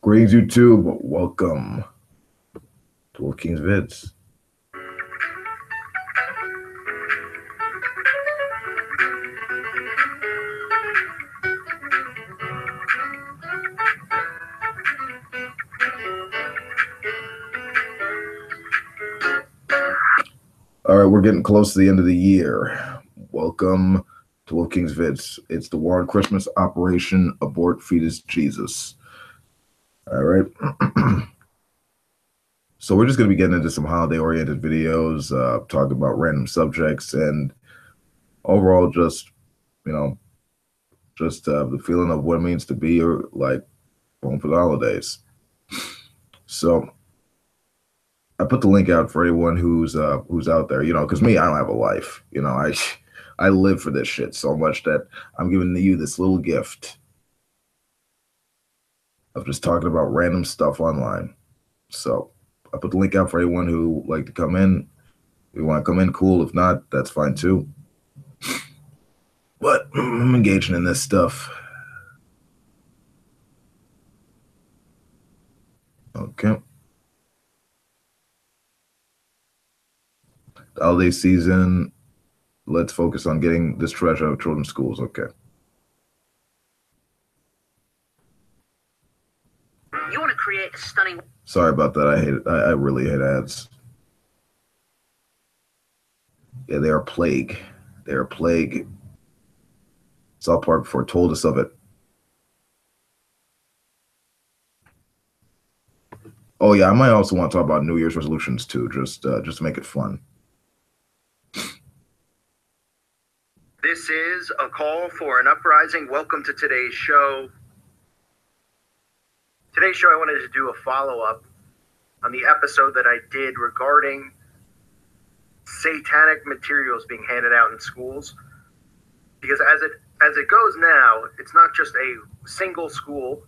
Greetings, YouTube. Welcome to Wolf King's Vids. All right, we're getting close to the end of the year. Welcome to Wolf King's Vids. It's the War on Christmas, Operation Abort, Fetus, Jesus. All right. So we're just going to be getting into some holiday-oriented videos, talking about random subjects, and overall just, the feeling of what it means to be like home for the holidays. So I put the link out for anyone who's out there, because me, I don't have a life. I live for this shit so much that I'm giving you this little gift of just talking about random stuff online. So I put the link out for anyone who like to come in. If you want to come in, cool. If not, that's fine too. But I'm engaging in this stuff. Okay. The holiday season. Let's focus on getting this treasure out of children's schools. Okay. You want to create a stunning... Sorry about that. I really hate ads. Yeah, they are a plague. They are a plague. South Park before told us of it. Oh yeah, I might also want to talk about New Year's resolutions too, just to make it fun. This is a call for an uprising. Welcome to today's show. Today's show, I wanted to do a follow-up on the episode that I did regarding satanic materials being handed out in schools. Because as it goes now, it's not just a single school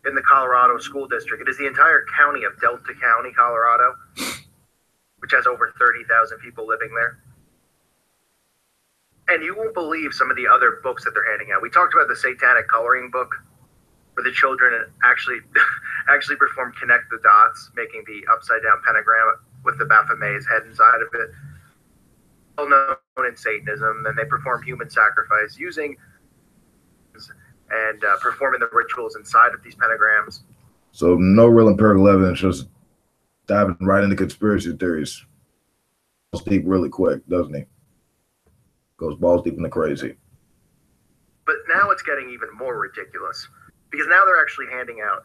in the Colorado school district. It is the entire county of Delta County, Colorado, which has over 30,000 people living there. And you won't believe some of the other books that they're handing out. We talked about the satanic coloring book, where the children actually perform connect the dots, making the upside down pentagram with the Baphomet's head inside of it. Well known in Satanism, and they perform human sacrifice using and performing the rituals inside of these pentagrams. So no real empirical evidence, just diving right into conspiracy theories. Balls deep really quick, doesn't he? Goes balls deep into crazy. But now it's getting even more ridiculous, because now they're actually handing out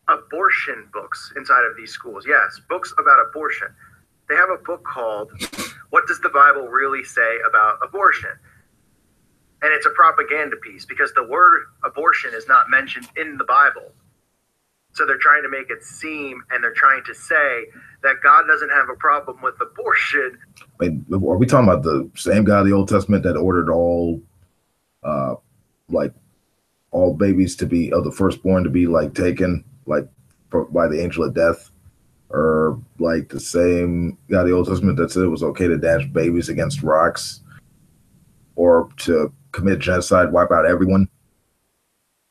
abortion books inside of these schools. Yes, books about abortion. They have a book called What Does the Bible Really Say About Abortion? And it's a propaganda piece because the word abortion is not mentioned in the Bible. So they're trying to make it seem, and they're trying to say that God doesn't have a problem with abortion. Wait, are we talking about the same God of the Old Testament that ordered all babies to be, of the firstborn to be taken by the angel of death? Or the same God of the Old Testament that said it was okay to dash babies against rocks or to commit genocide, wipe out everyone,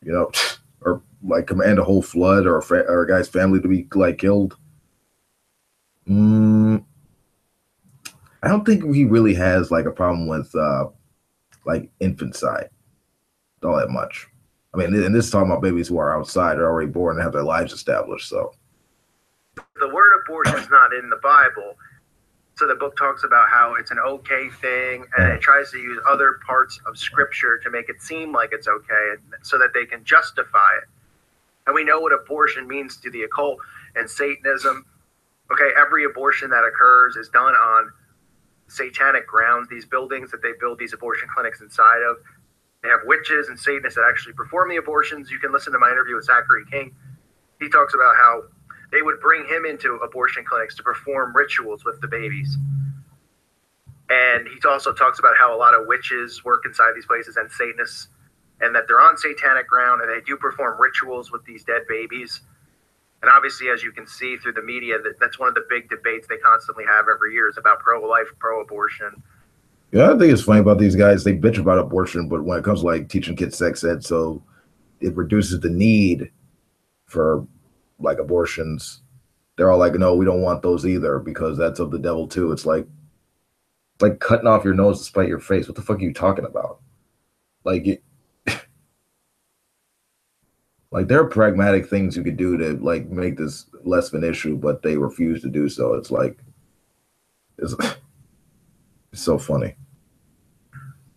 or command a whole flood or a guy's family to be killed. I don't think he really has a problem with infanticide all that much. I mean, and this is talking about babies who are outside, are already born and have their lives established. So the word abortion is not in the Bible. So the book talks about how it's an okay thing, and it tries to use other parts of scripture to make it seem like it's okay so that they can justify it. And we know what abortion means to the occult and Satanism. Okay, every abortion that occurs is done on satanic grounds. These buildings that they build these abortion clinics inside of, they have witches and Satanists that actually perform the abortions. You can listen to my interview with Zachary King. He talks about how they would bring him into abortion clinics to perform rituals with the babies. And he also talks about how a lot of witches work inside these places and Satanists, and that they're on satanic ground and they do perform rituals with these dead babies. And obviously, as you can see through the media, that's one of the big debates they constantly have every year is about pro-life, pro-abortion. yeah, I think it's funny about these guys. They bitch about abortion, but when it comes to teaching kids sex ed, so it reduces the need for like abortions, they're all like, no, we don't want those either because that's of the devil too. It's like cutting off your nose to spite your face. What the fuck are you talking about? Like, like there are pragmatic things you could do to like make this less of an issue, but they refuse to do so. It's like, it's, it's so funny.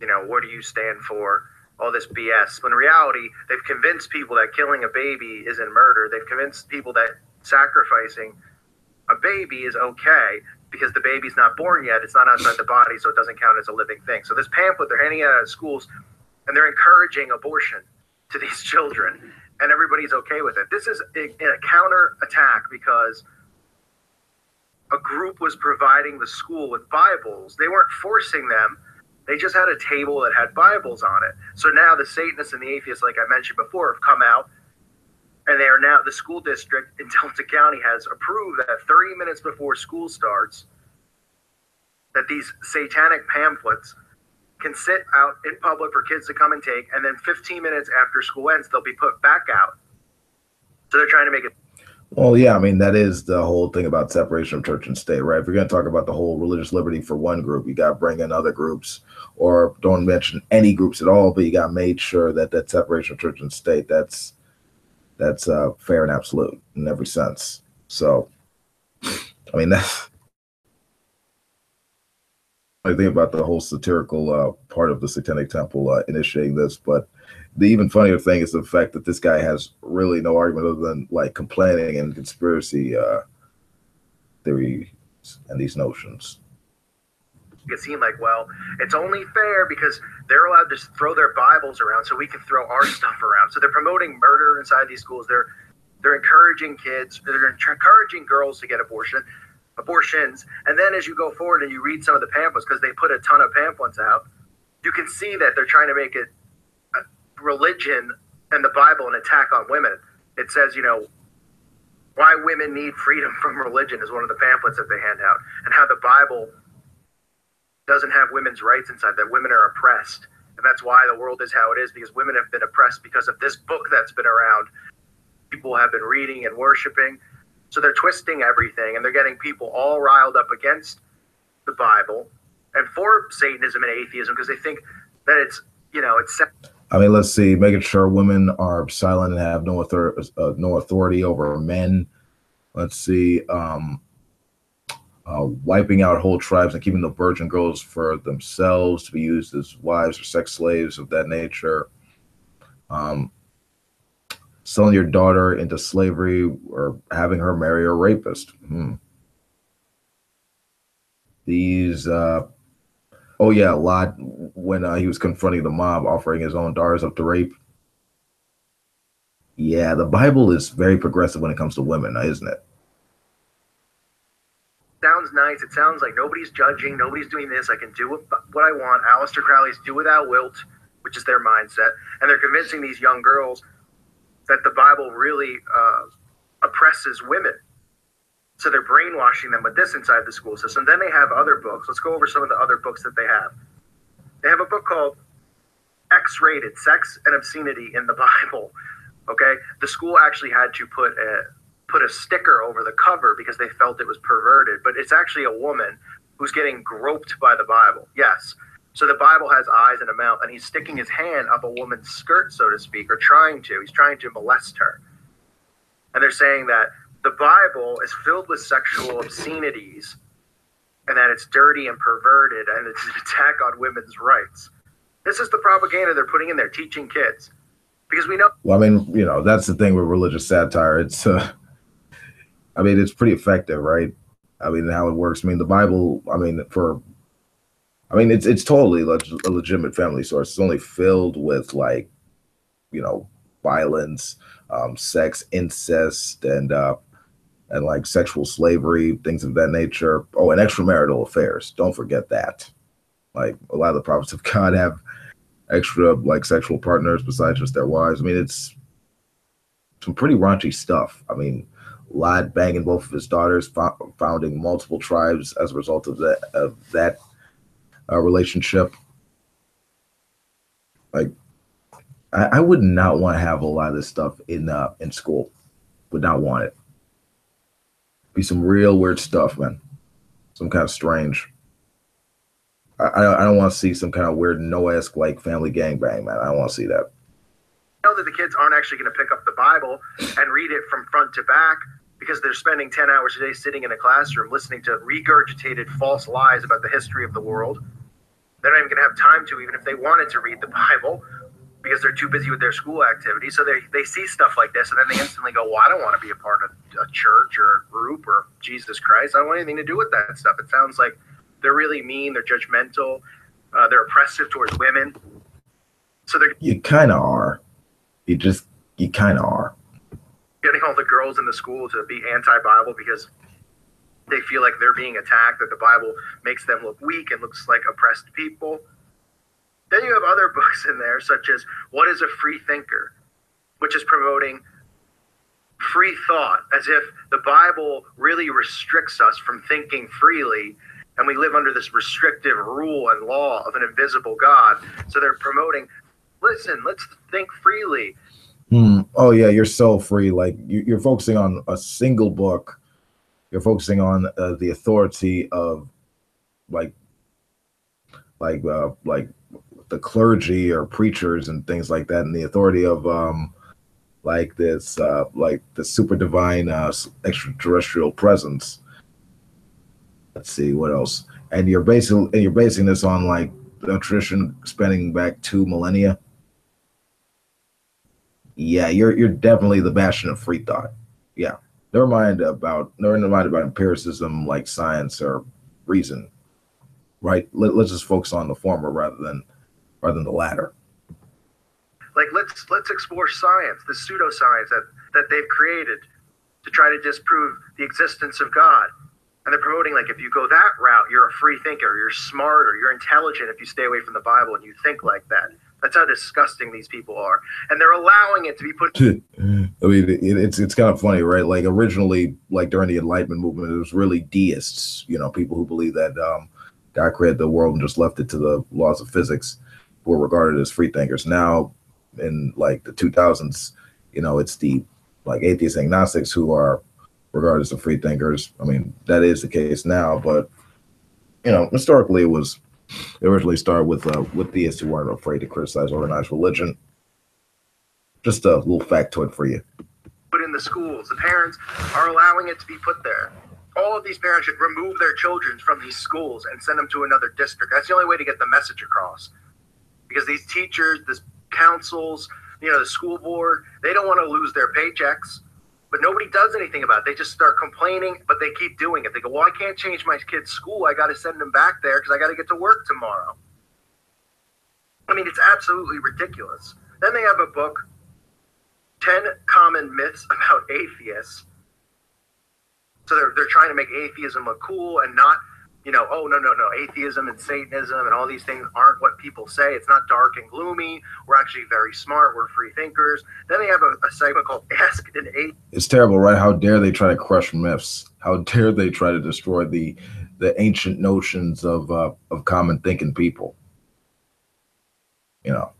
You know, what do you stand for? All this BS. When in reality, they've convinced people that killing a baby isn't murder. They've convinced people that sacrificing a baby is okay because the baby's not born yet. It's not outside the body, so it doesn't count as a living thing. So this pamphlet they're handing out at schools, and they're encouraging abortion to these children, and everybody's okay with it. This is a counter attack because a group was providing the school with Bibles. They weren't forcing them. They just had a table that had Bibles on it. So now the Satanists and the atheists, like I mentioned before, have come out, and they are now, the school district in Delta County has approved that 30 minutes before school starts, that these satanic pamphlets can sit out in public for kids to come and take, and then 15 minutes after school ends, they'll be put back out. So they're trying to make it. Well, yeah, I mean, that is the whole thing about separation of church and state, right? If you're going to talk about the whole religious liberty for one group, you got to bring in other groups, or don't mention any groups at all, but you got to make sure that that separation of church and state, that's fair and absolute in every sense. So, I mean, that's I think about the whole satirical part of the Satanic Temple initiating this, but the even funnier thing is the fact that this guy has really no argument other than like complaining and conspiracy theories and these notions. It seemed like, well, it's only fair because they're allowed to throw their Bibles around so we can throw our stuff around. So they're promoting murder inside these schools. They're encouraging kids, they're encouraging girls to get abortions. And then as you go forward and you read some of the pamphlets, because they put a ton of pamphlets out, you can see that they're trying to make it religion and the Bible an attack on women. It says, you know, why women need freedom from religion is one of the pamphlets that they hand out, and how the Bible doesn't have women's rights inside, that women are oppressed. And that's why the world is how it is, because women have been oppressed because of this book that's been around. People have been reading and worshiping. So they're twisting everything, and they're getting people all riled up against the Bible and for Satanism and atheism because they think that it's, you know, it's. I mean, let's see, making sure women are silent and have no authority over men. Let's see, wiping out whole tribes and keeping the virgin girls for themselves to be used as wives or sex slaves of that nature. Selling your daughter into slavery or having her marry a rapist. These, oh yeah, Lot, when he was confronting the mob, offering his own daughters up to rape. Yeah, the Bible is very progressive when it comes to women, isn't it? Sounds nice. It sounds like nobody's judging, nobody's doing this. I can do what I want. Aleister Crowley's do without wilt, which is their mindset. And they're convincing these young girls that the Bible really oppresses women. So they're brainwashing them with this inside the school system. Then they have other books. Let's go over some of the other books that they have. They have a book called X-Rated, Sex and Obscenity in the Bible. Okay? The school actually had to put a sticker over the cover because they felt it was perverted. But it's actually a woman who's getting groped by the Bible. Yes. So the Bible has eyes and a mouth, and he's sticking his hand up a woman's skirt, so to speak, or trying to. He's trying to molest her. And they're saying that the Bible is filled with sexual obscenities and that it's dirty and perverted and it's an attack on women's rights. This is the propaganda they're putting in there, teaching kids. Because we know... Well, I mean, you know, that's the thing with religious satire. It's, I mean, it's pretty effective, right? I mean, how it works. I mean, the Bible, I mean, it's totally a legitimate family source. It's only filled with, like, you know, violence, sex, incest, and like sexual slavery, things of that nature. Oh, and extramarital affairs. Don't forget that. Like, a lot of the prophets of God have extra, like, sexual partners besides just their wives. I mean, it's some pretty raunchy stuff. I mean, Lot banging both of his daughters, founding multiple tribes as a result of that relationship. Like, I would not want to have a lot of this stuff in school. would not want it. Be some real weird stuff, man. Some kind of strange. I don't want to see some kind of weird Noah-esque like family gangbang, man. I don't want to see that. Know that the kids aren't actually going to pick up the Bible and read it from front to back because they're spending 10 hours a day sitting in a classroom listening to regurgitated false lies about the history of the world. They're not even going to have time to, even if they wanted to read the Bible, because they're too busy with their school activities. So they see stuff like this, and then they instantly go, well, I don't want to be a part of a church or a group or Jesus Christ. I don't want anything to do with that stuff. It sounds like they're really mean, they're judgmental, they're oppressive towards women. So they're... You kind of are. You kind of are. Getting all the girls in the school to be anti-Bible because they feel like they're being attacked, that the Bible makes them look weak and looks like oppressed people. Then you have other books in there, such as What is a Free Thinker, which is promoting free thought, as if the Bible really restricts us from thinking freely, and we live under this restrictive rule and law of an invisible God. So they're promoting, listen, let's think freely. Oh yeah, you're so free. Like you're focusing on a single book. You're focusing on the authority of like the clergy or preachers and things like that, and the authority of like the super divine extraterrestrial presence. Let's see what else. And you're basing this on like a tradition spanning back 2 millennia. Yeah, you're definitely the bastion of free thought. Yeah. Never mind about empiricism like science or reason. Right? Let's just focus on the former rather than the latter. Like let's explore science, the pseudoscience that they've created to try to disprove the existence of God. And they're promoting, like, if you go that route, you're a free thinker, you're smart, or you're intelligent if you stay away from the Bible and you think like that. That's how disgusting these people are. And they're allowing it to be put... I mean, it's kind of funny, right? Like, originally, like, during the Enlightenment movement, it was really deists, you know, people who believe that God created the world and just left it to the laws of physics, were regarded as free thinkers. Now, in, like, the 2000s, you know, it's the, like, atheist agnostics who are regarded as the free thinkers. I mean, that is the case now, but, you know, historically it originally started with theists who weren't afraid to criticize organized religion. Just a little factoid for you. Put in the schools. The parents are allowing it to be put there. All of these parents should remove their children from these schools and send them to another district. That's the only way to get the message across. Because these teachers, the councils, you know, the school board, they don't want to lose their paychecks. But nobody does anything about it. They just start complaining, but they keep doing it. They go, well, I can't change my kid's school. I got to send them back there because I got to get to work tomorrow. I mean, it's absolutely ridiculous. Then they have a book, 10 Common Myths About Atheists. So they're trying to make atheism look cool and not, you know, oh, no, atheism and Satanism and all these things aren't what people say. It's not dark and gloomy. We're actually very smart. We're free thinkers. Then they have a segment called Ask an Atheist. It's terrible, right? How dare they try to crush myths? How dare they try to destroy the ancient notions of common thinking people? You know,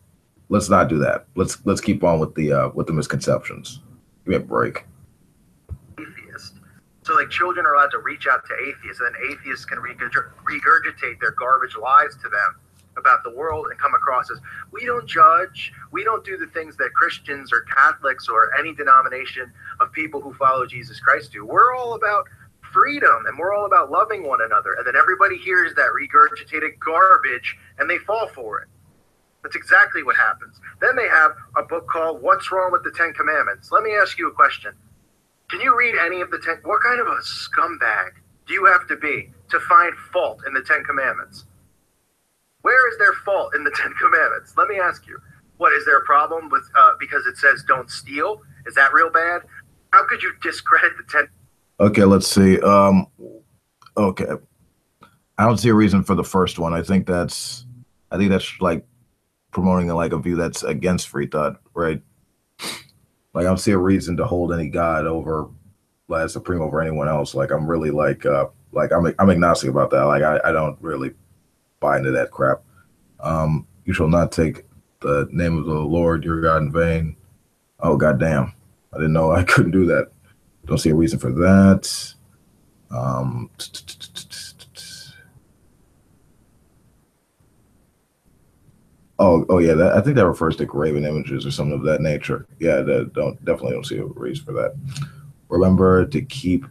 let's not do that. Let's keep on with the misconceptions. Give me a break. So, like, children are allowed to reach out to atheists, and then atheists can regurgitate their garbage lies to them about the world and come across as, we don't judge, we don't do the things that Christians or Catholics or any denomination of people who follow Jesus Christ do. We're all about freedom, and we're all about loving one another. And then everybody hears that regurgitated garbage, and they fall for it. That's exactly what happens. Then they have a book called What's Wrong with the 10 Commandments? Let me ask you a question. Can you read any of the 10? What kind of a scumbag do you have to be to find fault in the 10 Commandments? Where is there fault in the 10 Commandments? Let me ask you. What, is there a problem with because it says don't steal? Is that real bad? How could you discredit the 10? Okay, let's see. Okay, I don't see a reason for the first one. I think that's like promoting like a view that's against free thought, right? Like, I don't see a reason to hold any God over, like, supreme over anyone else. Like, I'm really I'm agnostic about that. Like, I don't really buy into that crap. You shall not take the name of the Lord your God in vain. Oh, goddamn. I didn't know I couldn't do that. Don't see a reason for that. Um, oh yeah, I think that refers to graven images or something of that nature. Yeah, definitely don't see a reason for that. Remember to keep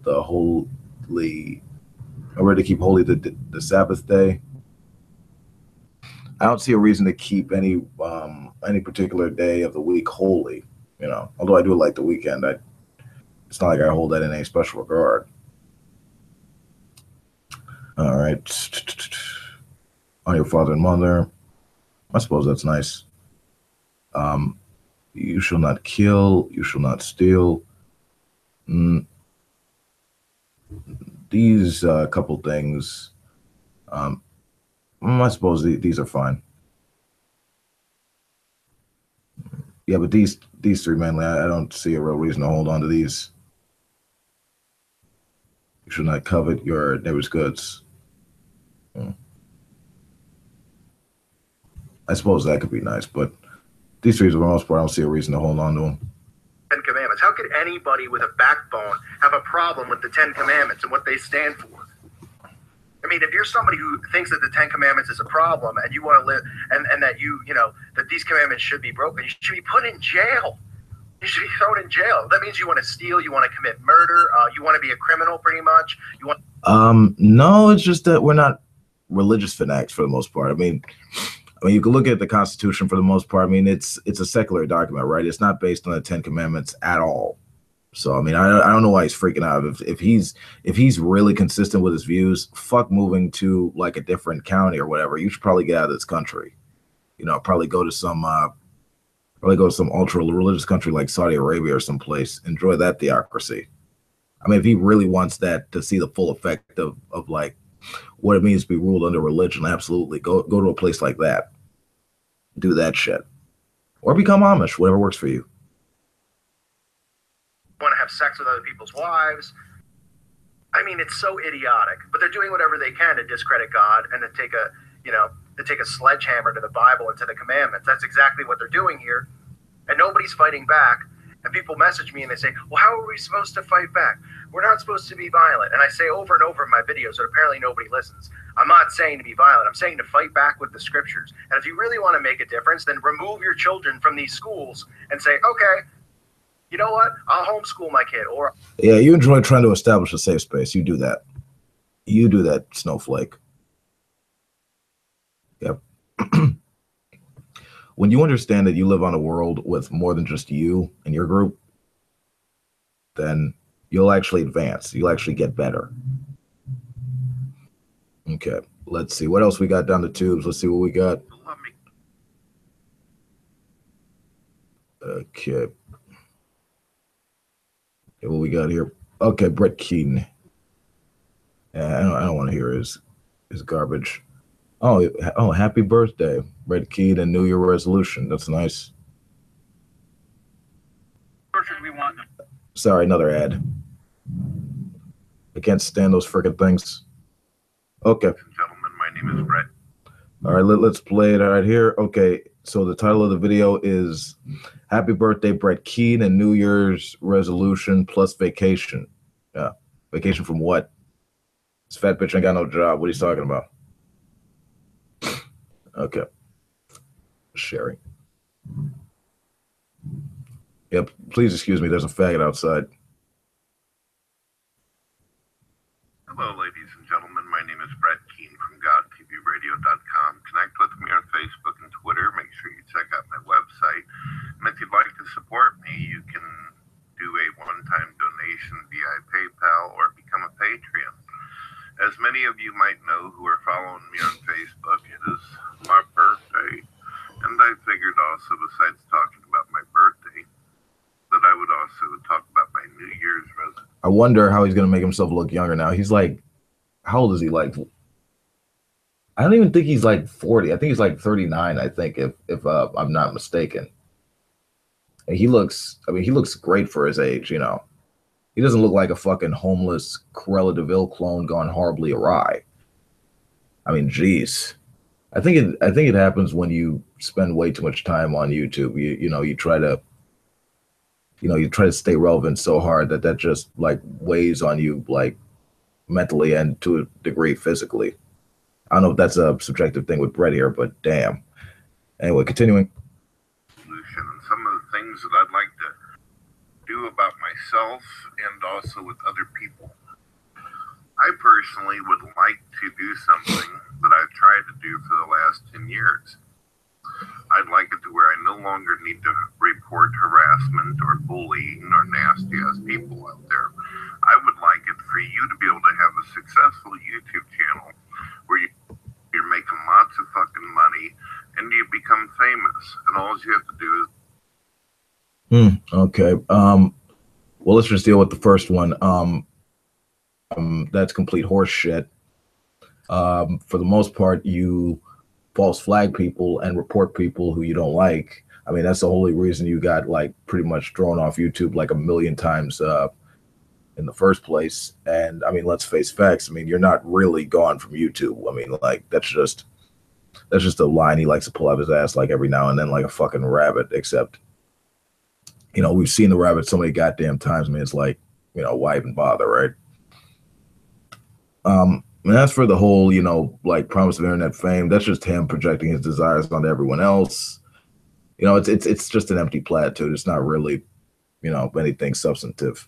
the holy. Remember to keep holy the Sabbath day. I don't see a reason to keep any particular day of the week holy. You know, although I do like the weekend. It's not like I hold that in any special regard. All right. On your father and mother. I suppose that's nice. You shall not kill. You shall not steal. Mm, these couple things. I suppose these are fine. Yeah, but these three mainly, I don't see a real reason to hold on to these. You should not covet your neighbor's goods. I suppose that could be nice, but these three, for the most part, I don't see a reason to hold on to them. Ten Commandments. How could anybody with a backbone have a problem with the Ten Commandments and what they stand for? I mean, if you're somebody who thinks that the Ten Commandments is a problem and you want to live, and that you know, that these commandments should be broken, you should be put in jail. You should be thrown in jail. That means you want to steal, you want to commit murder, you want to be a criminal, pretty much. You want. No, it's just that we're not religious fanatics for the most part. I mean, you can look at the Constitution for the most part. I mean, it's a secular document, right? It's not based on the Ten Commandments at all. So, I mean, I don't know why he's freaking out. If he's really consistent with his views, fuck moving to like a different county or whatever. You should probably get out of this country. You know, probably go to some ultra religious country like Saudi Arabia or someplace. Enjoy that theocracy. I mean, if he really wants that to see the full effect of like what it means to be ruled under religion, absolutely go to a place like that. Do that shit, or become Amish, whatever works for you. Want to have sex with other people's wives. I mean, it's so idiotic, but they're doing whatever they can to discredit God and to take a sledgehammer to the Bible and to the commandments. That's exactly what they're doing here, and nobody's fighting back. And people message me and they say, well, how are we supposed to fight back? We're not supposed to be violent. And I say over and over in my videos, but apparently nobody listens. I'm not saying to be violent. I'm saying to fight back with the scriptures. And if you really want to make a difference, then remove your children from these schools and say, okay, you know what? I'll homeschool my kid. Or yeah, you enjoy trying to establish a safe space. You do that. You do that, snowflake. Yep. When you understand that you live on a world with more than just you and your group, then you'll actually advance. You'll actually get better. Okay, let's see. What else we got down the tubes? Let's see what we got. Okay. What we got here? Okay, Brett Keaton. Yeah, I don't want to hear his garbage. Oh, happy birthday, Brett Keaton, and New Year resolution. That's nice. we want. Sorry, another ad. I can't stand those freaking things. Okay. Gentlemen, my name is Brett. All right, let's play it right here. Okay, so the title of the video is Happy Birthday, Brett Keane, and New Year's resolution plus vacation. Yeah, vacation from what? This fat bitch ain't got no job. What are you talking about? Okay. Sharing. Yep, please excuse me. There's a faggot outside. Hello, ladies and gentlemen. My name is Brett Keane from GodTVRadio.com. Connect with me on Facebook and Twitter. Make sure you check out my website. And if you'd like to support me, you can do a one-time donation via PayPal or become a Patreon. As many of you might know who are following me on Facebook, it is my birthday. And I figured also, besides talking about my birthday, that I would also talk about my New Year's resolution. I wonder how he's going to make himself look younger now. He's like, how old is he? Like, I don't even think he's like 40. I think he's like 39, I think, if I'm not mistaken. And he looks great for his age, you know. He doesn't look like a fucking homeless Cruella DeVille clone gone horribly awry. I mean, geez. I think it happens when you spend way too much time on YouTube. You know, you try to you know, you try to stay relevant so hard that that just like weighs on you, like mentally and to a degree physically. I don't know if that's a subjective thing with Brett here, but damn. Anyway, continuing. Solution and some of the things that I'd like to do about myself and also with other people. I personally would like to do something that I've tried to do for the last 10 years. I'd like it to where I no longer need to report harassment or bullying or nasty ass people out there. I would like it for you to be able to have a successful YouTube channel where you're making lots of fucking money and you become famous, and all you have to do is Okay. Well, let's just deal with the first one. That's complete horse shit. For the most part, you false flag people and report people who you don't like. I mean, that's the only reason you got like pretty much thrown off YouTube like a million times in the first place. And I mean, let's face facts. I mean, you're not really gone from YouTube. I mean, like that's just a line he likes to pull out his ass like every now and then, like a fucking rabbit. Except, you know, we've seen the rabbit so many goddamn times. I mean, it's like, you know, why even bother, right? And as for the whole, you know, like promise of internet fame, that's just him projecting his desires onto everyone else. You know, it's just an empty platitude. It's not really, you know, anything substantive.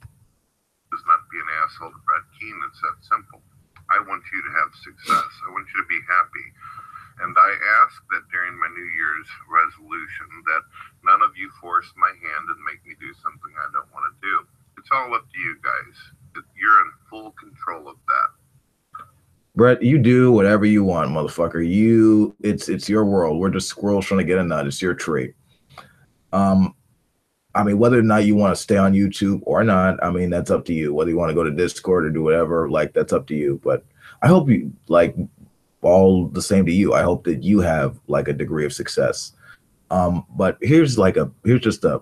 not be an asshole to Brett Keane. It's that simple. I want you to have success. I want you to be happy. And I ask that during my New Year's resolution that none of you force my hand and make me do something I don't want to do. It's all up to you guys. You're in full control of that. Brett, you do whatever you want, motherfucker. It's your world. We're just squirrels trying to get a nut. It's your tree. I mean, whether or not you want to stay on YouTube or not, I mean, that's up to you. Whether you want to go to Discord or do whatever, like that's up to you. But I hope you like all the same to you. I hope that you have like a degree of success. But here's just a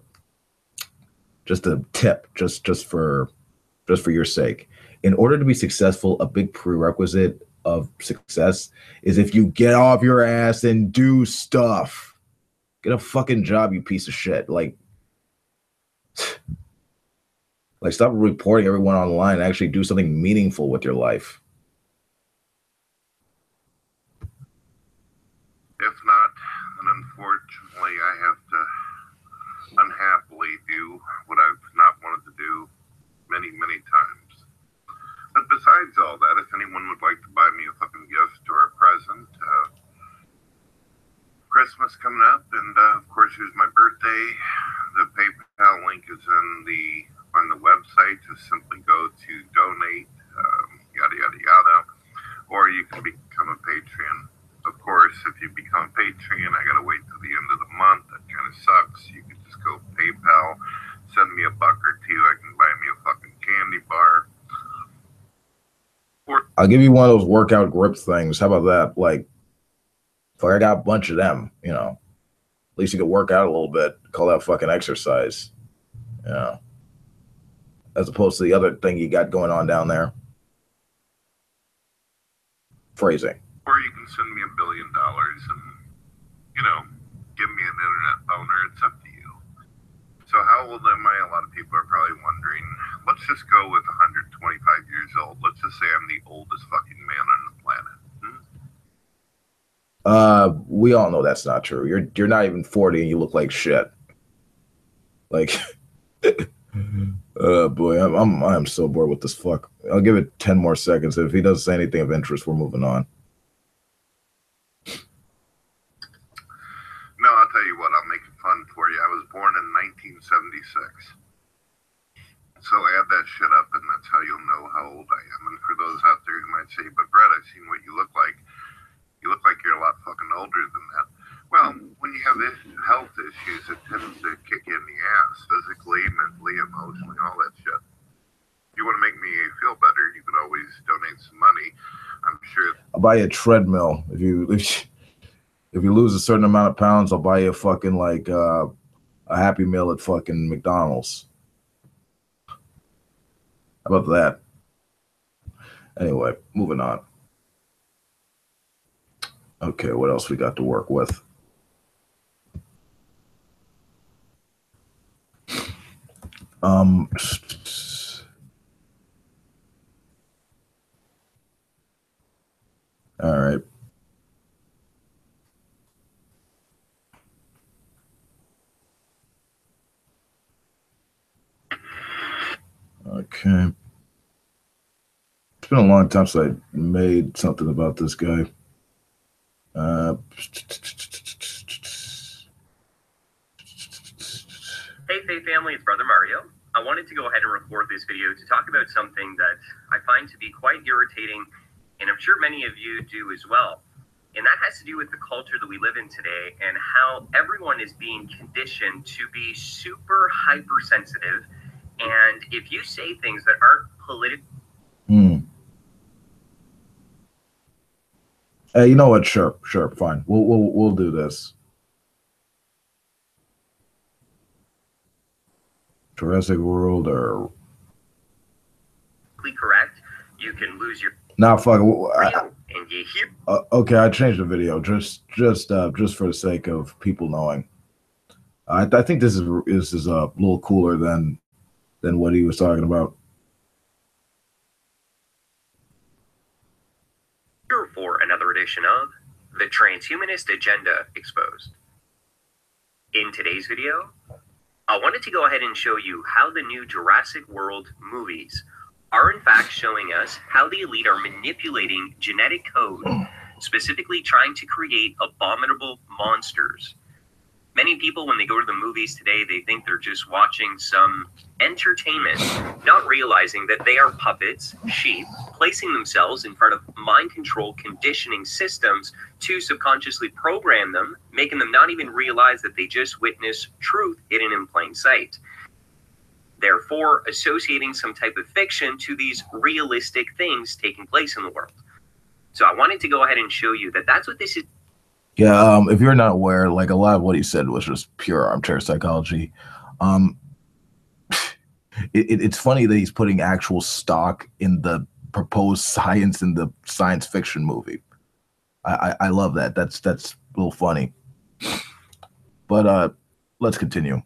tip, just for your sake. In order to be successful, a big prerequisite of success is if you get off your ass and do stuff. Get a fucking job, you piece of shit. Like stop reporting everyone online and actually do something meaningful with your life. If not, then unfortunately I have to unhappily do what I've not wanted to do many, many times. But besides all that, if anyone would like to buy me a fucking gift or a present, Christmas coming up, and of course here's my birthday. The PayPal link is on the website. Just simply go to donate, yada yada yada, or you can become a Patreon. Of course, if you become a Patreon, I gotta wait till the end of the month. That kind of sucks. You can just go PayPal, send me $1 or $2. I can buy me a fucking candy bar. I'll give you one of those workout grip things. How about that? Like, fuck, I got a bunch of them, you know. At least you could work out a little bit. Call that fucking exercise. You know. As opposed to the other thing you got going on down there. Phrasing. Or you can send me $1 billion and, you know, give me an internet boner. It's up to you. So how old am I? A lot of people are probably wondering. Let's just go with 125 years old. Let's just say I'm the oldest fucking man on the planet. We all know that's not true. You're not even 40 and you look like shit. Like, boy, I'm so bored with this fuck. I'll give it 10 more seconds. If he doesn't say anything of interest, we're moving on. No, I'll tell you what, I'll make it fun for you. I was born in 1976. So add that shit up and that's how you'll know how old I am. And for those out there who might say, but Brett, I've seen what you look like. You look like you're a lot fucking older than that. Well, when you have health issues, it tends to kick you in the ass, physically, mentally, emotionally, all that shit. If you want to make me feel better, you could always donate some money. I'm sure. I'll buy you a treadmill. If you lose a certain amount of pounds, I'll buy you a fucking like a Happy Meal at fucking McDonald's. How about that? Anyway, moving on. Okay, what else we got to work with? Um, all right. Okay. It's been a long time since I made something about this guy. Hey, Faye family, it's Brother Mario. I wanted to go ahead and record this video to talk about something that I find to be quite irritating, and I'm sure many of you do as well. And that has to do with the culture that we live in today and how everyone is being conditioned to be super hypersensitive. And if you say things that aren't political, Hey, you know what? Sure, fine. We'll do this. Jurassic World or correct, you can lose your fuck. and you hear. Okay, I changed the video just for the sake of people knowing. I think this is a little cooler than what he was talking about. Here for another edition of the Transhumanist Agenda Exposed. In today's video, I wanted to go ahead and show you how the new Jurassic World movies are in fact showing us how the elite are manipulating genetic code, specifically trying to create abominable monsters. Many people, when they go to the movies today, they think they're just watching some entertainment, not realizing that they are puppets, sheep, placing themselves in front of mind control conditioning systems to subconsciously program them, making them not even realize that they just witnessed truth hidden in plain sight. Therefore, associating some type of fiction to these realistic things taking place in the world. So I wanted to go ahead and show you that that's what this is. Yeah, if you're not aware, like a lot of what he said was just pure armchair psychology. It's funny that he's putting actual stock in the proposed science in the science fiction movie. I love that. That's a little funny. But let's continue.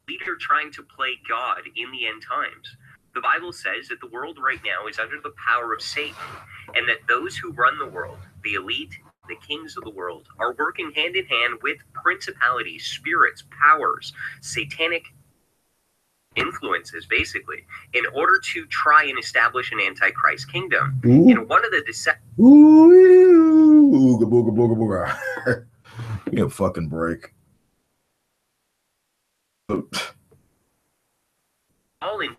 Leader trying to play God in the end times. The Bible says that the world right now is under the power of Satan, and that those who run the world, the elite, the kings of the world, are working hand in hand with principalities, spirits, powers, satanic influences, basically, in order to try and establish an antichrist kingdom. Ooh. And one of the Give me a fucking break. all into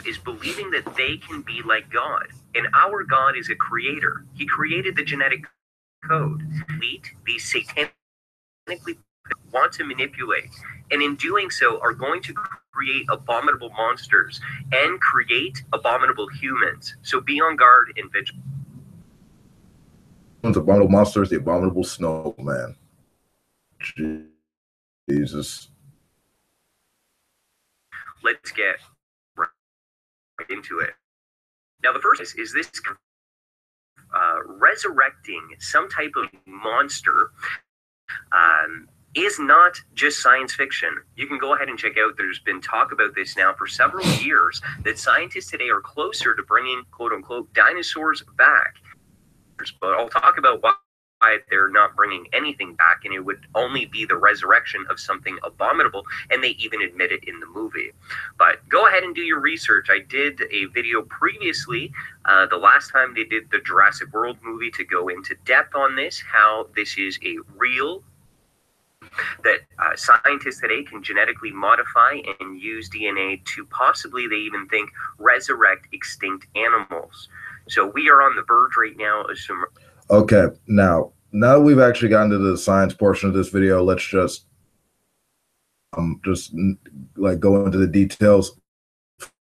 is believing that they can be like God. And our God is a creator. He created the genetic code. These satanically want to manipulate, and in doing so are going to create abominable monsters and create abominable humans. So be on guard and vigilant. Abominable monsters, the abominable snowman. Jesus. Let's get right into it. Now, the first is this resurrecting some type of monster is not just science fiction. You can go ahead and check out, there's been talk about this now for several years, that scientists today are closer to bringing, quote unquote, dinosaurs back. But I'll talk about why they're not bringing anything back, and it would only be the resurrection of something abominable, and they even admit it in the movie. But go ahead and do your research. I did a video previously, the last time they did the Jurassic World movie, to go into depth on this, how this is a real, that scientists today can genetically modify and use DNA to possibly, they even think, resurrect extinct animals. So we are on the verge right now of some... Okay, now that we've actually gotten to the science portion of this video, let's just like go into the details.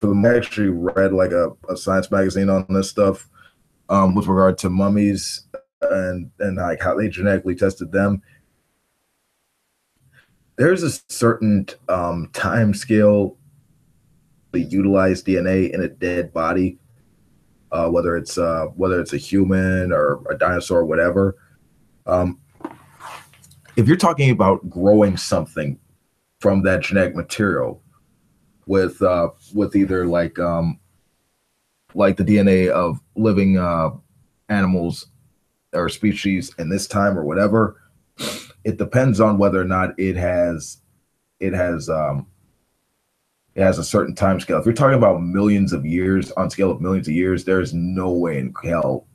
I actually read like a science magazine on this stuff with regard to mummies and like how they genetically tested them. There's a certain time scale to utilize DNA in a dead body. Whether it's a human or a dinosaur or whatever. If you're talking about growing something from that genetic material, with either like the DNA of living animals or species in this time or whatever. It depends on whether or not it has it has a certain time scale. If you're talking about millions of years, on scale of millions of years, there's no way in hell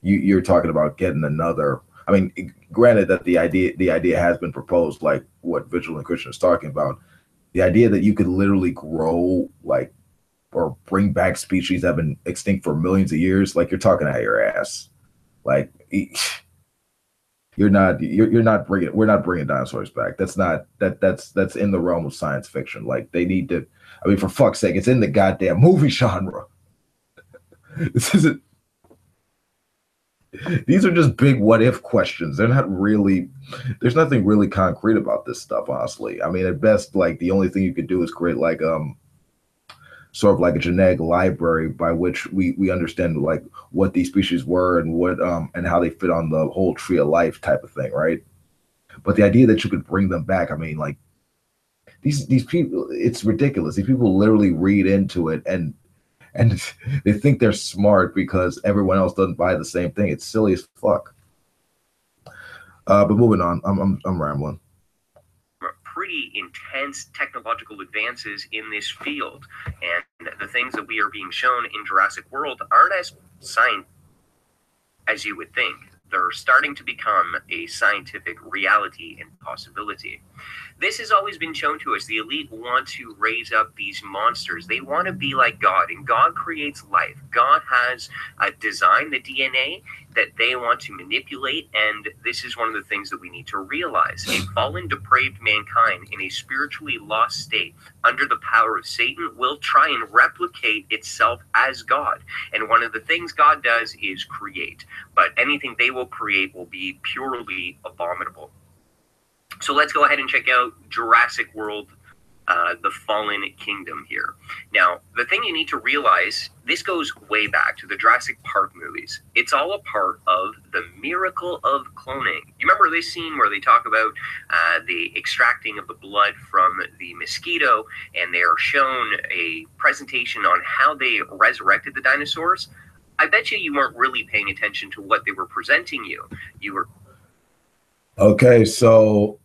you're talking about getting another. I mean, granted that the idea has been proposed, like what Vigilant Christian is talking about. The idea that you could literally grow like or bring back species that have been extinct for millions of years, like you're talking out your ass. Like you're not bringing we're not bringing dinosaurs back. That's not that's in the realm of science fiction. Like they need to. I mean, for fuck's sake, it's in the goddamn movie genre. This isn't. These are just big what if questions. They're not really. There's nothing really concrete about this stuff, honestly. I mean, at best, like the only thing you could do is create like sort of like a genetic library by which we understand like what these species were and what and how they fit on the whole tree of life type of thing, right? But the idea that you could bring them back, I mean, like these people, it's ridiculous. These people literally read into it and they think they're smart because everyone else doesn't buy the same thing. It's silly as fuck. But moving on, I'm rambling. Pretty intense technological advances in this field, and the things that we are being shown in Jurassic World aren't as science as you would think. They're starting to become a scientific reality and possibility. This has always been shown to us. The elite want to raise up these monsters. They want to be like God, and God creates life. God has designed the DNA that they want to manipulate, and this is one of the things that we need to realize. A fallen, depraved mankind in a spiritually lost state under the power of Satan will try and replicate itself as God. And one of the things God does is create, but anything they will create will be purely abominable. So let's go ahead and check out Jurassic World, The Fallen Kingdom here. Now, the thing you need to realize, this goes way back to the Jurassic Park movies. It's all a part of the miracle of cloning. You remember this scene where they talk about the extracting of the blood from the mosquito, and they are shown a presentation on how they resurrected the dinosaurs? I bet you weren't really paying attention to what they were presenting you. You were... Okay, so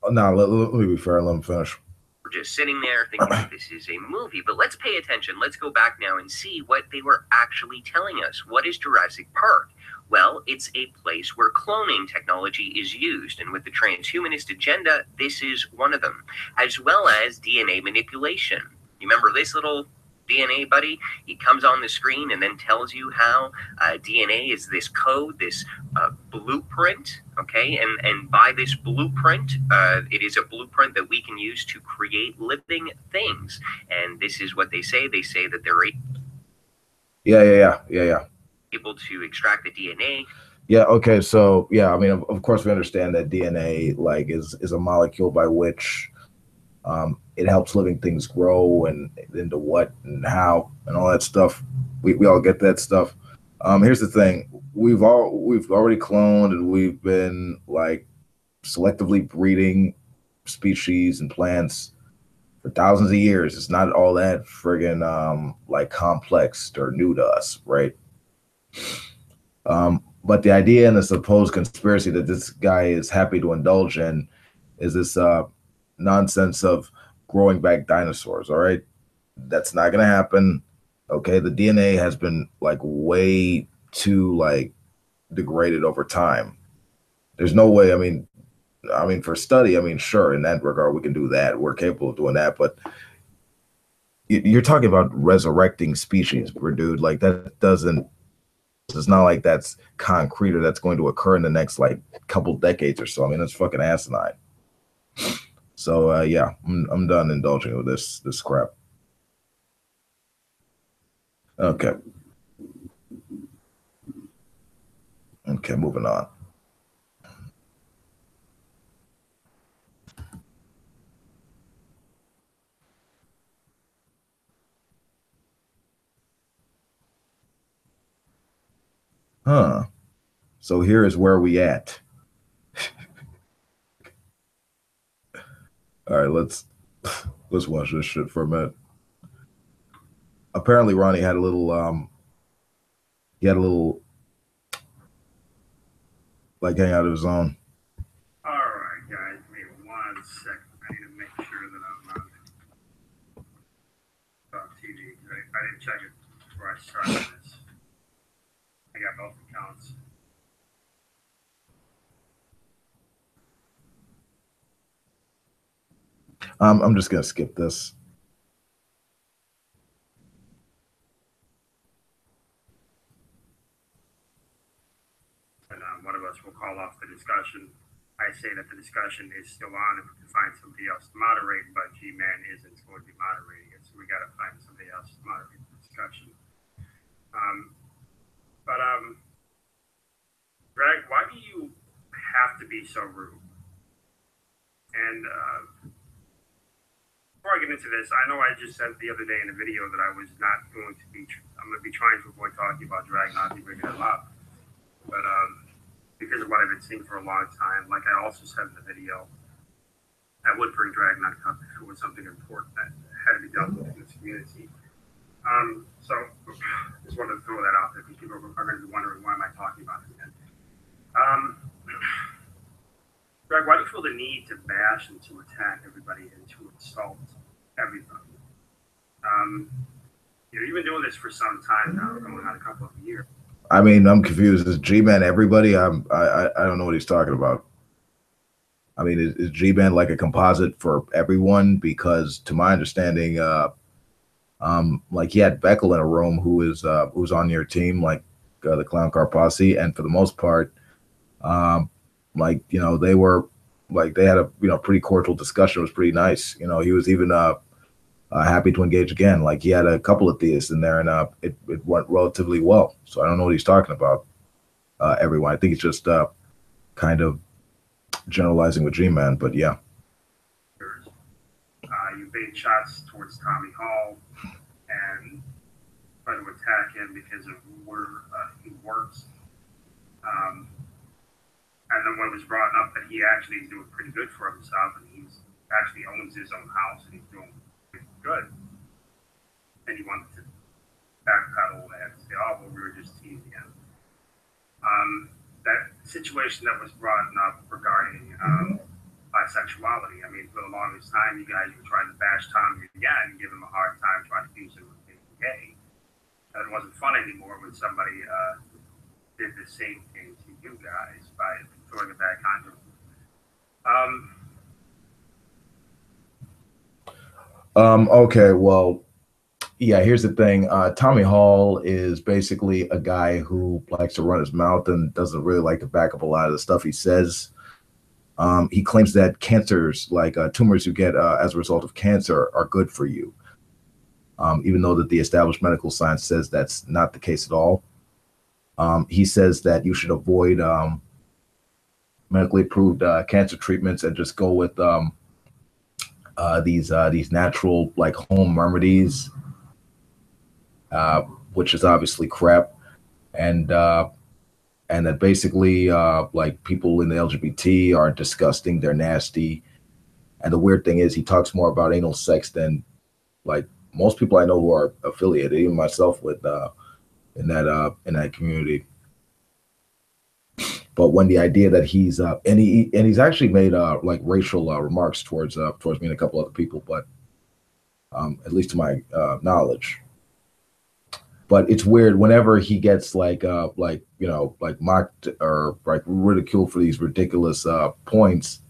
now let me be fair. Let me finish. We're just sitting there thinking this is a movie, but let's pay attention. Let's go back now and see what they were actually telling us. What is Jurassic Park? Well, it's a place where cloning technology is used, and with the transhumanist agenda, this is one of them, as well as DNA manipulation. You remember this little DNA buddy? He comes on the screen and then tells you how DNA is this code, this blueprint, okay? And by this blueprint, it is a blueprint that we can use to create living things. And this is what they say. They say that they're able to extract the DNA. Yeah, okay, so yeah, I mean, of course we understand that DNA like is a molecule by which it helps living things grow and into what and how and all that stuff. We all get that stuff. Here's the thing: we've already cloned and we've been like selectively breeding species and plants for thousands of years. It's not all that friggin' like complex or new to us, right? But the idea and the supposed conspiracy that this guy is happy to indulge in is this nonsense of growing back dinosaurs. All right, that's not gonna happen. Okay, the DNA has been like way too like degraded over time. There's no way. I mean for study, I mean sure, in that regard we can do that. We're capable of doing that, but you're talking about resurrecting species, dude. Like that doesn't. It's not like that's concrete or that's going to occur in the next like couple decades or so. I mean, that's fucking asinine. So yeah, I'm done indulging with this crap. Okay. Okay, moving on. Huh. So here is where we at. All right, let's Let's watch this shit for a minute. Apparently, Ronnie had a little he had a little like hangout of his own. All right, guys, give me 1 second. I need to make sure that I'm on TV. I didn't check it before I started this. I got both accounts. I'm just gonna skip this. And one of us will call off the discussion. I say that the discussion is still on and we can find somebody else to moderate, but G-Man isn't going to be moderating it, so we got to find somebody else to moderate the discussion. Greg, why do you have to be so rude? And before I get into this, I know I just said the other day in a video that I was not going to be, I'm going to be trying to avoid talking about drag, not be bringing it up. But because of what I've been seeing for a long time, like I also said in the video, I would bring drag not up if it was something important that had to be dealt with in this community. So just wanted to throw that out there because people are going to be wondering, why am I talking about it again? Greg, why do you feel the need to bash and to attack everybody and to insult everybody? You've been doing this for some time now, going on a couple of years. I mean, I'm confused. Is G-Man everybody? I don't know what he's talking about. I mean, is G-Man like a composite for everyone? Because to my understanding, like he had Beckel in a room who's on your team, like the Clown Car Posse, and for the most part, like they were like they had a pretty cordial discussion. It was pretty nice. He was even happy to engage again. Like he had a couple of theists in there, and it went relatively well. So I don't know what he's talking about. Everyone, I think it's just kind of generalizing with G-Man, but yeah. You made shots towards Tommy Hall and tried to attack him because of where he works. And then when it was brought up that he actually is doing pretty good for himself and he's actually owns his own house and he's doing good. And he wanted to backpedal and say, oh, well, we were just teasing him. That situation that was brought up regarding bisexuality, I mean, for the longest time, you guys were trying to bash Tommy again, give him a hard time, trying to accuse him of being gay. And it wasn't fun anymore when somebody did the same thing to you guys by throwing it back on you. Okay, well, yeah, here's the thing. Tommy Hall is basically a guy who likes to run his mouth and doesn't really like to back up a lot of the stuff he says. He claims that cancers, like tumors you get as a result of cancer, are good for you, even though that the established medical science says that's not the case at all. He says that you should avoid medically approved cancer treatments and just go with these natural like home remedies, which is obviously crap, and that basically like people in the LGBT are disgusting, they're nasty, and the weird thing is he talks more about anal sex than like most people I know who are affiliated, even myself, with in that community. But when the idea that he's and he's actually made like racial remarks towards me and a couple other people, but at least to my knowledge. But it's weird whenever he gets like mocked or like ridiculed for these ridiculous points.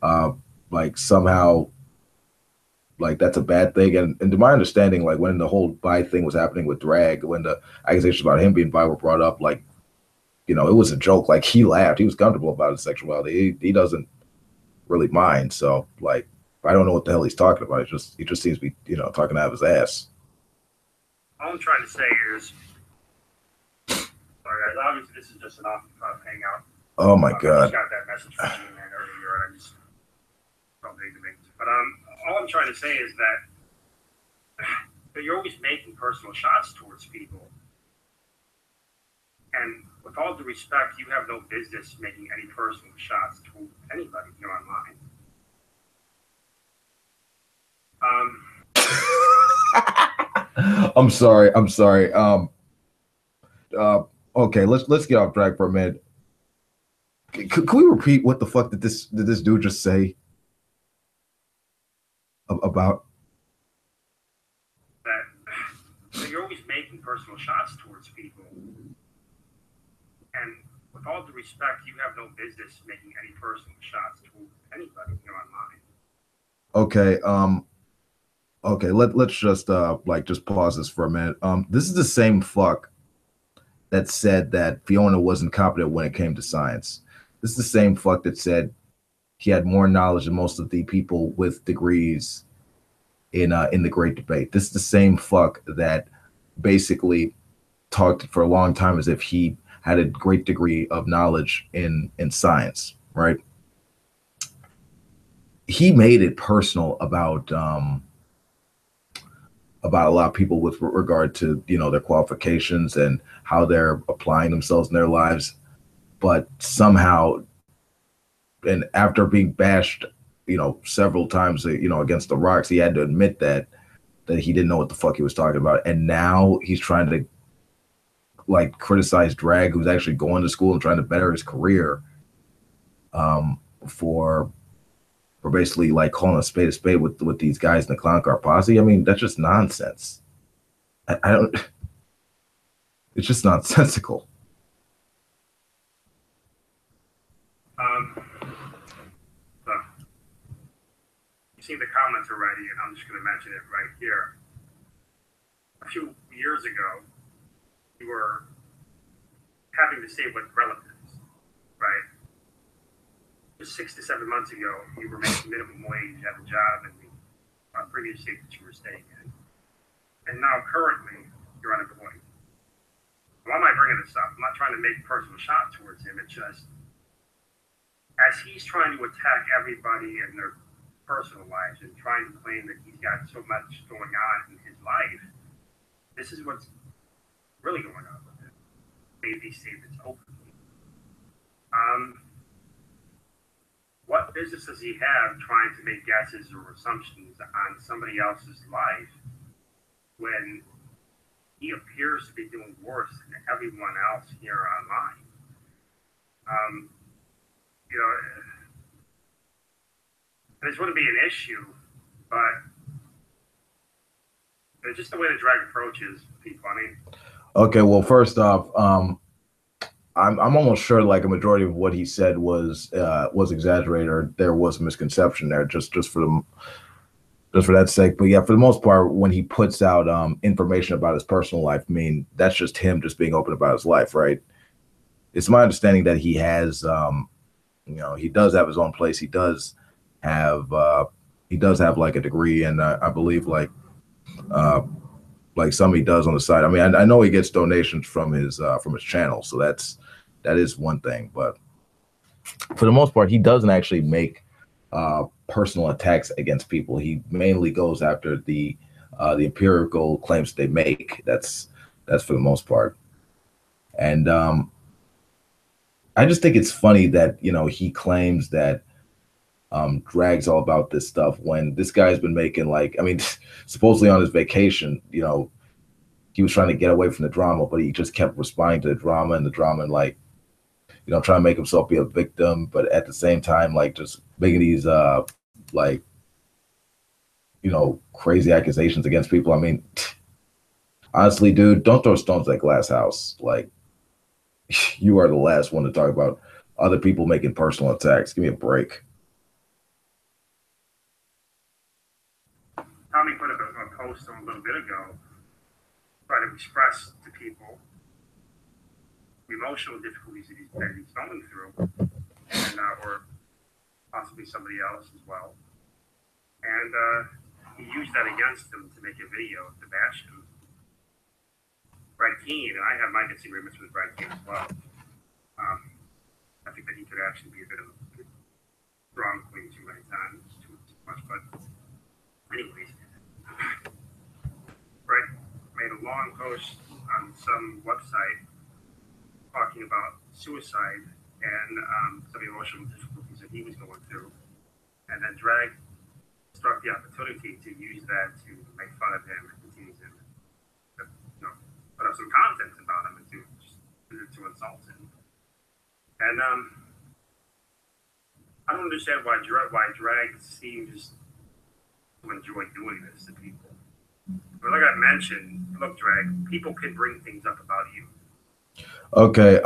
Like somehow, like that's a bad thing. And to my understanding, like when the whole bi thing was happening with drag, when the accusations about him being bi were brought up, like it was a joke. Like he laughed, he was comfortable about his sexuality. He doesn't really mind. So like I don't know what the hell he's talking about. He just seems to be talking out of his ass. All I'm trying to say is, sorry guys, obviously this is just an off-the-cuff hangout. Oh my God. I just got that message from you man earlier, and I just felt big to me. But all I'm trying to say is that you're always making personal shots towards people, and with all due respect, you have no business making any personal shots to anybody here online. I'm sorry. Okay, let's get off track for a minute. Can we repeat what the fuck did this dude just say about that? You're always making personal shots towards people, and with all due respect, you have no business making any personal shots towards anybody here online. Okay, okay, let's just just pause this for a minute. This is the same fuck that said that Fiona wasn't competent when it came to science. This is the same fuck that said he had more knowledge than most of the people with degrees in the Great Debate. This is the same fuck that basically talked for a long time as if he had a great degree of knowledge in science, right? He made it personal about a lot of people with regard to, you know, their qualifications and how they're applying themselves in their lives. But somehow, and after being bashed, you know, several times, you know, against the rocks, he had to admit that he didn't know what the fuck he was talking about. And now he's trying to like criticize Drag, who's actually going to school and trying to better his career, for basically like calling a spade with these guys in the clown car posse. I mean, that's just nonsense. I don't. It's just nonsensical. You've seen the comments already, and I'm just going to mention it right here. A few years ago, you were having to stay with relatives, right? Just 6 to 7 months ago, you were making minimum wage, you had a job in the previous state that you were staying in. And now currently, you're unemployed. Why am I bringing this up? I'm not trying to make a personal shot towards him. It's just, as he's trying to attack everybody in their personal lives and trying to claim that he's got so much going on in his life, this is what's really going on with him. Made these statements openly. What business does he have trying to make guesses or assumptions on somebody else's life when he appears to be doing worse than everyone else here online? You know, this wouldn't be an issue, but it's just the way the drag approaches people. I mean, okay, well, first off, I'm almost sure like a majority of what he said was exaggerated, or there was a misconception there, just for that sake. But yeah, for the most part, when he puts out information about his personal life, I mean, that's just him just being open about his life, right? It's my understanding that he has, you know, he does have his own place. He does have like a degree, and I believe like some he does on the side. I mean, I know he gets donations from his channel, so that is one thing. But for the most part, he doesn't actually make personal attacks against people. He mainly goes after the empirical claims they make. That's for the most part. And I just think it's funny that, you know, he claims that Drag's all about this stuff when this guy's been making, like, I mean, supposedly on his vacation, you know, he was trying to get away from the drama, but he just kept responding to the drama and like, you know, trying to make himself be a victim, but at the same time, like, just making these like, you know, crazy accusations against people. I mean, honestly, dude, don't throw stones at glass house. Like, you are the last one to talk about other people making personal attacks. Give me a break. Tommy put a post a little bit ago, trying to express to people the emotional difficulties that he's going through, and or possibly somebody else as well. And he used that against him to make a video to bash him. Brad Keane, and I have my disagreements with Brad Keane as well. I think that he could actually be a bit of a drama queen too many times, too much. But anyways, Brad made a long post on some website talking about suicide and some emotional difficulties that he was going through. And then Drag struck the opportunity to use And I don't understand why drag seems to enjoy doing this to people. But like I mentioned, look, drag, people can bring things up about you. Okay,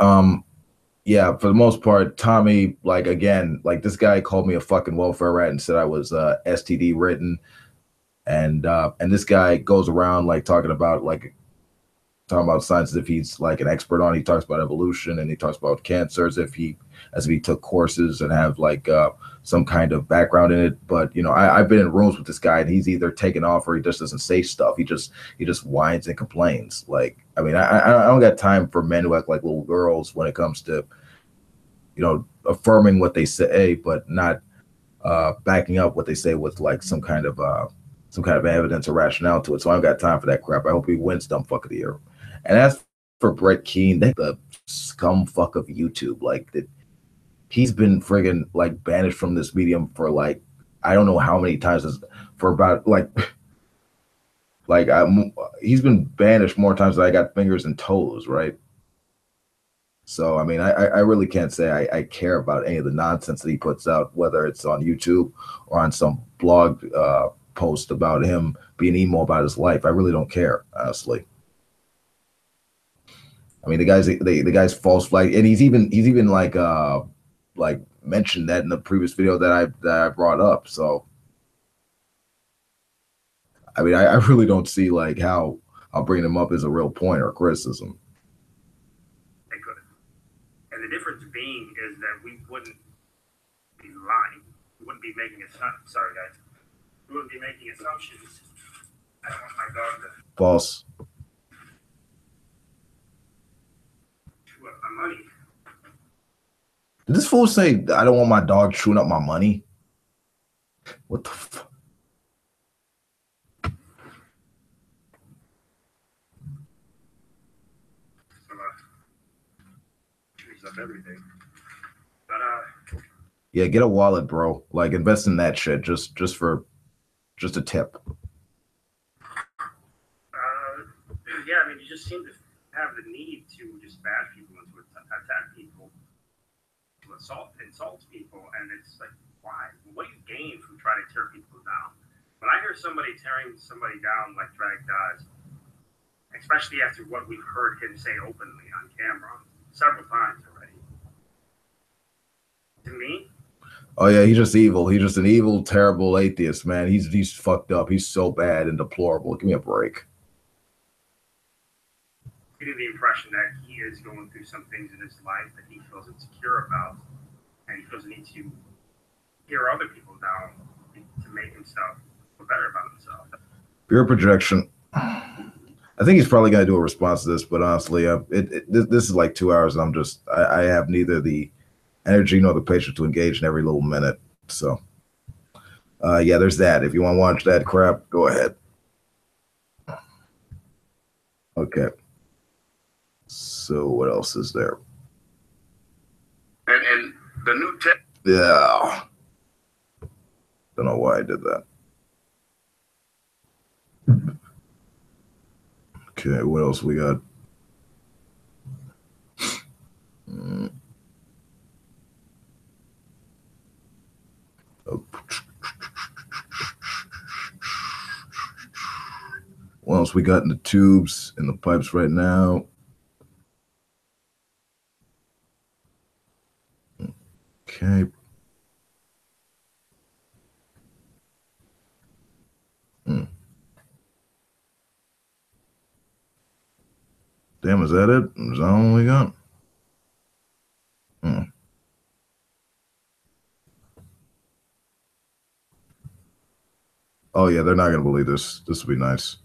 yeah, for the most part, Tommy, like again, like this guy called me a fucking welfare rat and said I was STD ridden, and this guy goes around like talking about science as if he's like an expert on it. He talks about evolution and he talks about cancer as if he took courses and have like some kind of background in it. But you know, I've been in rooms with this guy and he's either taken off or he just doesn't say stuff. He just whines and complains. Like, I mean, I don't got time for men who act like little girls when it comes to, you know, affirming what they say, but not backing up what they say with like some kind of evidence or rationale to it. So I don't got time for that crap. I hope he wins dumb fuck of the year. And as for Brett Keane, the scum fuck of YouTube, like that, he's been friggin' like banished from this medium for like I don't know how many times, for about he's been banished more times than I got fingers and toes, right? So I mean, I really can't say I care about any of the nonsense that he puts out, whether it's on YouTube or on some blog post about him being emo about his life. I really don't care, honestly. I mean, the guy's false flag, and he's even like mentioned that in the previous video that I brought up. So, I mean, I really don't see like how bringing him up is a real point or criticism. They couldn't. And the difference being is that we wouldn't be lying. We wouldn't be making assumptions. Sorry, guys. We wouldn't be making assumptions. I don't want my dog to False. chew up my money. Did this fool say I don't want my dog chewing up my money? What the fuck? Chews up everything. But Yeah, get a wallet, bro. Like invest in that shit just a tip. yeah, I mean, you just seem to have the need to just bash people and to attack people, to insult people, and it's like, why? What do you gain from trying to tear people down? When I hear somebody tearing somebody down like Drag does, especially after what we've heard him say openly on camera several times already, to me. Oh yeah, he's just evil. He's just an evil, terrible atheist, man. He's fucked up. He's so bad and deplorable. Give me a break. Getting the impression that he is going through some things in his life that he feels insecure about, and he feels the need to tear other people down to make himself feel better about himself. Pure projection. I think he's probably gonna do a response to this, but honestly, this is like 2 hours, and I have neither the energy nor the patience to engage in every little minute. So, yeah, there's that. If you want to watch that crap, go ahead. Okay. So what else is there? And the new tech. Yeah. Don't know why I did that. Okay, what else we got? What else we got in the tubes, in the pipes right now? Okay. Damn, is that it? Is that all we got? Oh yeah, they're not gonna believe this. This will be nice.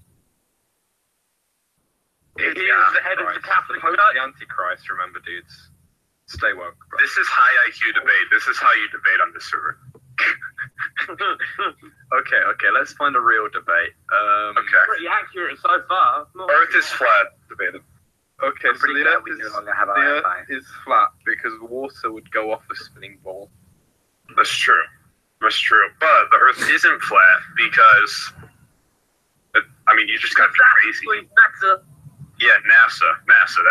He is the head of the Catholic Church. The Antichrist, remember, dudes. Stay woke, bro. This is high IQ debate. This is how you debate on this server. Okay, let's find a real debate. Okay. Pretty accurate so far. Earth is flat. Debate it. Okay, so the Earth is flat because water would go off a spinning ball. That's true. That's true. But the Earth isn't flat because, I mean, you just got to be crazy. NASA. Yeah, NASA.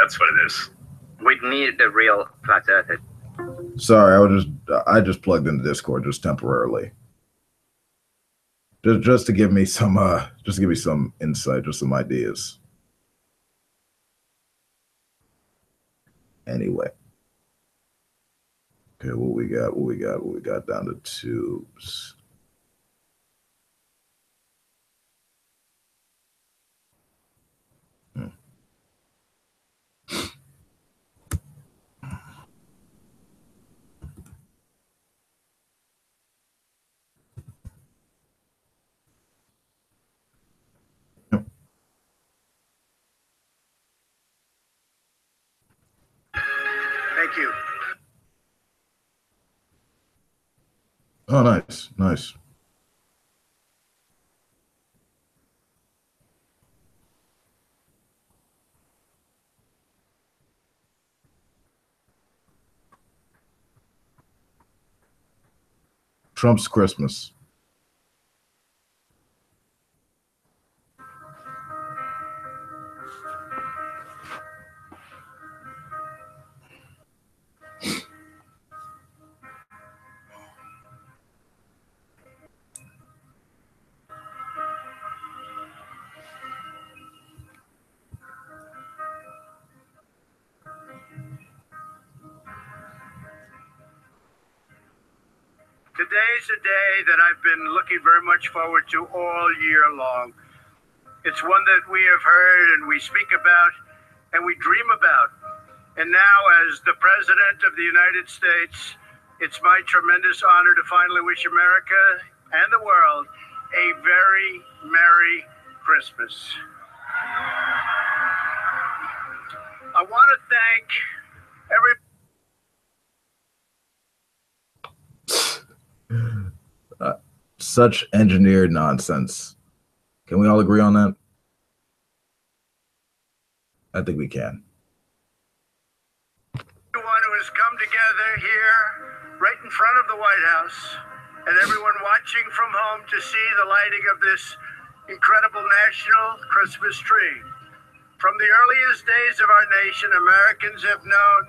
That's what it is. We'd need a real flat earther. Sorry, I just plugged into Discord just temporarily. Just to give me some insight, just some ideas. Anyway. Okay, what we got down to tubes. Thank you. Oh, nice, nice. Trump's Christmas. Today's a day that I've been looking very much forward to all year long. It's one that we have heard and we speak about and we dream about. And now, as the President of the United States, it's my tremendous honor to finally wish America and the world a very Merry Christmas. I want to thank every Such engineered nonsense. Can we all agree on that? I think we can. everyone who has come together here right in front of the White House and everyone watching from home to see the lighting of this incredible national Christmas tree. From the earliest days of our nation, Americans have known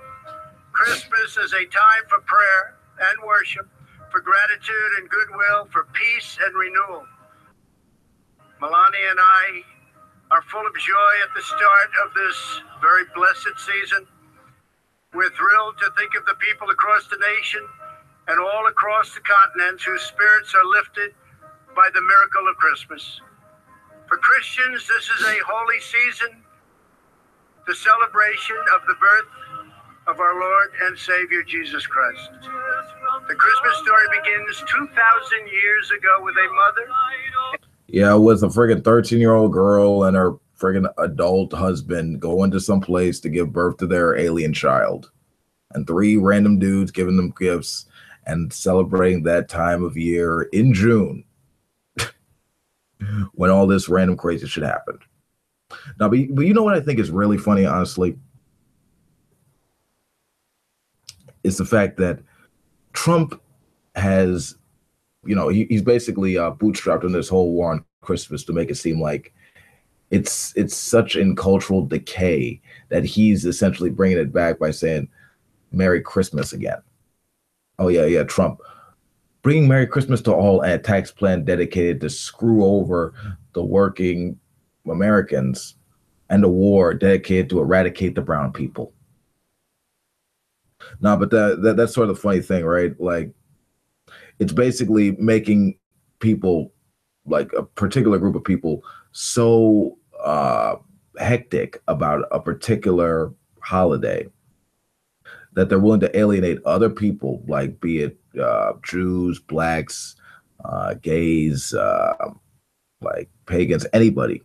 Christmas as a time for prayer and worship, for gratitude and goodwill, for peace and renewal. Melania and I are full of joy at the start of this very blessed season. We're thrilled to think of the people across the nation and all across the continent whose spirits are lifted by the miracle of Christmas. For Christians, this is a holy season, the celebration of the birth of our Lord and Savior Jesus Christ. The Christmas story begins 2,000 years ago with a mother. Yeah, with a friggin' 13-year-old girl and her friggin' adult husband going to some place to give birth to their alien child. And 3 random dudes giving them gifts and celebrating that time of year in June when all this random crazy shit happened. Now, but you know what I think is really funny, honestly? Is the fact that Trump has, he's basically bootstrapped in this whole war on Christmas to make it seem like it's such in cultural decay that he's essentially bringing it back by saying Merry Christmas again. Oh, yeah, Trump. Bringing Merry Christmas to all and a tax plan dedicated to screw over the working Americans and a war dedicated to eradicate the brown people. No, but that's sort of the funny thing, right? Like, it's basically making people, like a particular group of people, so hectic about a particular holiday that they're willing to alienate other people, like be it Jews, blacks, gays, like pagans, anybody,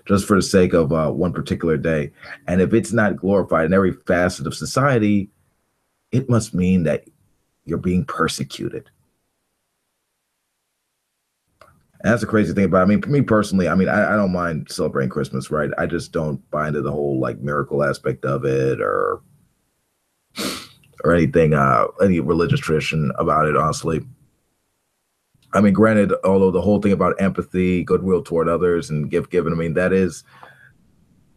just for the sake of one particular day. And if it's not glorified in every facet of society, it must mean that you're being persecuted. And that's the crazy thing about it. I mean, for me personally, I don't mind celebrating Christmas, right? I just don't buy into the whole like miracle aspect of it or anything, any religious tradition about it, honestly. I mean, granted, although the whole thing about empathy, goodwill toward others, and gift giving, I mean, that is,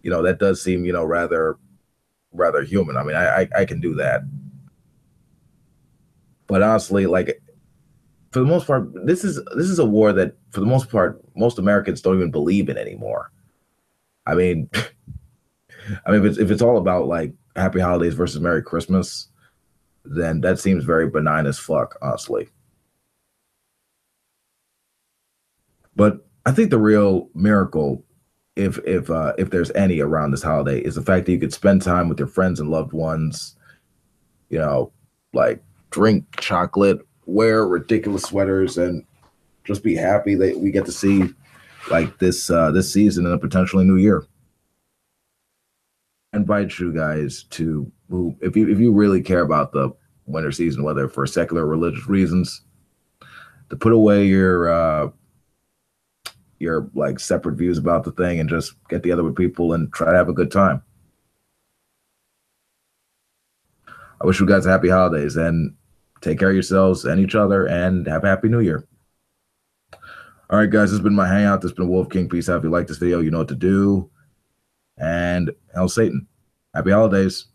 that does seem, rather human. I mean, I can do that. But honestly, like for the most part, this is a war that for the most part most Americans don't even believe in anymore. I mean, if it's all about like Happy Holidays versus Merry Christmas, then that seems very benign as fuck, honestly. But I think the real miracle, if there's any around this holiday, is the fact that you could spend time with your friends and loved ones. You know, like drink chocolate, wear ridiculous sweaters, and just be happy that we get to see like this season and a potentially new year. I invite you guys to who if you really care about the winter season, whether for secular or religious reasons, to put away your like separate views about the thing and just get together with people and try to have a good time. I wish you guys happy holidays and take care of yourselves and each other and have a happy new year. All right, guys, this has been my hangout. This has been Wolf King. Peace out. If you like this video, you know what to do. And hell Satan. Happy holidays.